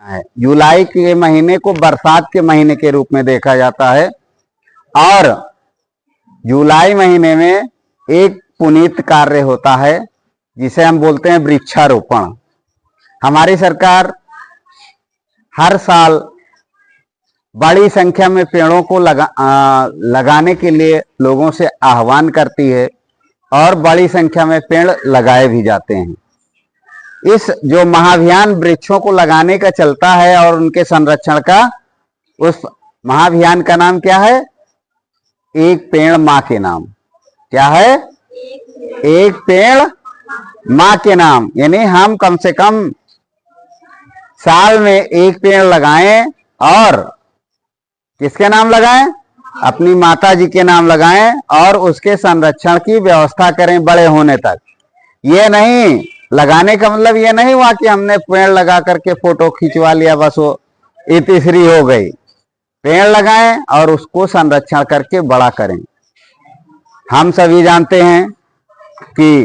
है। जुलाई के महीने को बरसात के महीने के रूप में देखा जाता है और जुलाई महीने में एक पुनीत कार्य होता है जिसे हम बोलते हैं वृक्षारोपण। हमारी सरकार हर साल बड़ी संख्या में पेड़ों को लगाने के लिए लोगों से आह्वान करती है और बड़ी संख्या में पेड़ लगाए भी जाते हैं। इस जो महाअभियान वृक्षों को लगाने का चलता है और उनके संरक्षण का, उस महाअभियान का नाम क्या है? एक पेड़ मां के नाम। क्या है? एक पेड़ मां के नाम। यानी हम कम से कम साल में एक पेड़ लगाएं और किसके नाम लगाएं? अपनी माता जी के नाम लगाएं और उसके संरक्षण की व्यवस्था करें बड़े होने तक। ये नहीं, लगाने का मतलब ये नहीं हुआ कि हमने पेड़ लगा करके फोटो खिंचवा लिया बस वो इतिश्री हो गई। पेड़ लगाएं और उसको संरक्षण करके बड़ा करें। हम सभी जानते हैं कि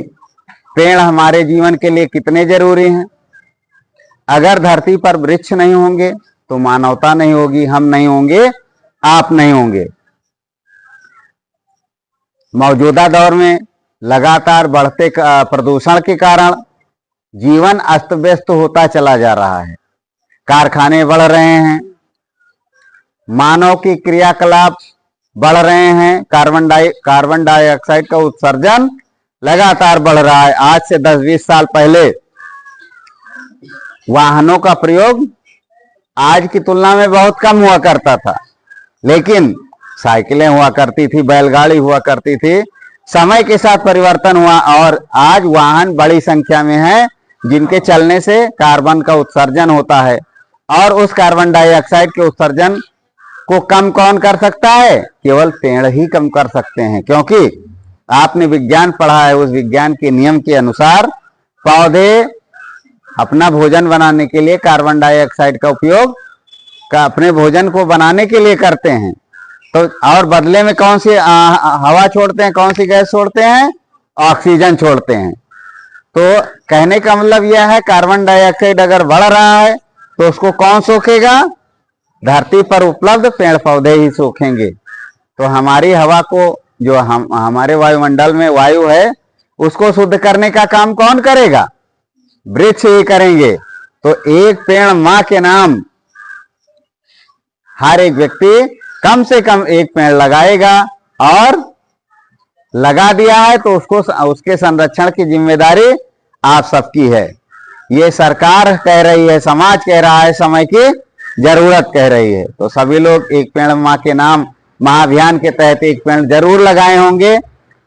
पेड़ हमारे जीवन के लिए कितने जरूरी हैं। अगर धरती पर वृक्ष नहीं होंगे तो मानवता नहीं होगी, हम नहीं होंगे, आप नहीं होंगे। मौजूदा दौर में लगातार बढ़ते प्रदूषण के कारण जीवन अस्त व्यस्त होता चला जा रहा है। कारखाने बढ़ रहे हैं, मानव की क्रियाकलाप बढ़ रहे हैं, कार्बन डाइऑक्साइड का उत्सर्जन लगातार बढ़ रहा है। आज से 10-20 साल पहले वाहनों का प्रयोग आज की तुलना में बहुत कम हुआ करता था, लेकिन साइकिलें हुआ करती थी, बैलगाड़ी हुआ करती थी। समय के साथ परिवर्तन हुआ और आज वाहन बड़ी संख्या में है जिनके चलने से कार्बन का उत्सर्जन होता है। और उस कार्बन डाइऑक्साइड के उत्सर्जन को कम कौन कर सकता है? केवल पेड़ ही कम कर सकते हैं, क्योंकि आपने विज्ञान पढ़ा है। उस विज्ञान के नियम के अनुसार पौधे अपना भोजन बनाने के लिए कार्बन डाइऑक्साइड का उपयोग अपने भोजन को बनाने के लिए करते हैं, तो और बदले में कौन सी हवा छोड़ते हैं, कौन सी गैस छोड़ते हैं? ऑक्सीजन छोड़ते हैं। तो कहने का मतलब यह है, कार्बन डाइऑक्साइड अगर बढ़ रहा है तो उसको कौन सोखेगा? धरती पर उपलब्ध पेड़ पौधे ही सोखेंगे। तो हमारी हवा को, जो हमारे वायुमंडल में वायु है, उसको शुद्ध करने का काम कौन करेगा? वृक्ष ही करेंगे। तो एक पेड़ मां के नाम हर एक व्यक्ति कम से कम एक पेड़ लगाएगा, और लगा दिया है तो उसके संरक्षण की जिम्मेदारी आप सबकी है। ये सरकार कह रही है, समाज कह रहा है, समय की जरूरत कह रही है। तो सभी लोग एक पेड़ मां के नाम महाअभियान के तहत एक पेड़ जरूर लगाए होंगे,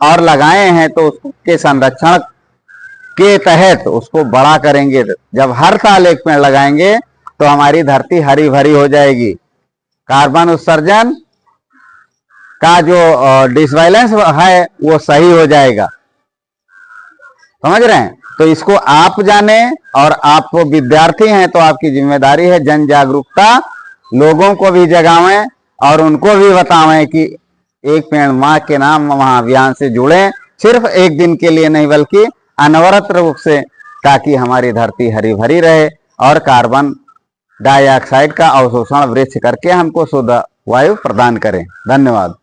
और लगाए हैं तो उसके संरक्षण के तहत उसको बड़ा करेंगे। जब हर साल एक पेड़ लगाएंगे तो हमारी धरती हरी भरी हो जाएगी। कार्बन उत्सर्जन का जो डिसबैलेंस है वो सही हो जाएगा। समझ रहे हैं? तो इसको आप जाने, और आप विद्यार्थी हैं तो आपकी जिम्मेदारी है जन जागरूकता, लोगों को भी जगावें और उनको भी बतावें कि एक पेड़ मां के नाम महाअभियान से जुड़ें। सिर्फ एक दिन के लिए नहीं बल्कि अनवरत रूप से, ताकि हमारी धरती हरी भरी रहे और कार्बन डाइऑक्साइड का अवशोषण वृक्ष करके हमको शुद्ध वायु प्रदान करें। धन्यवाद।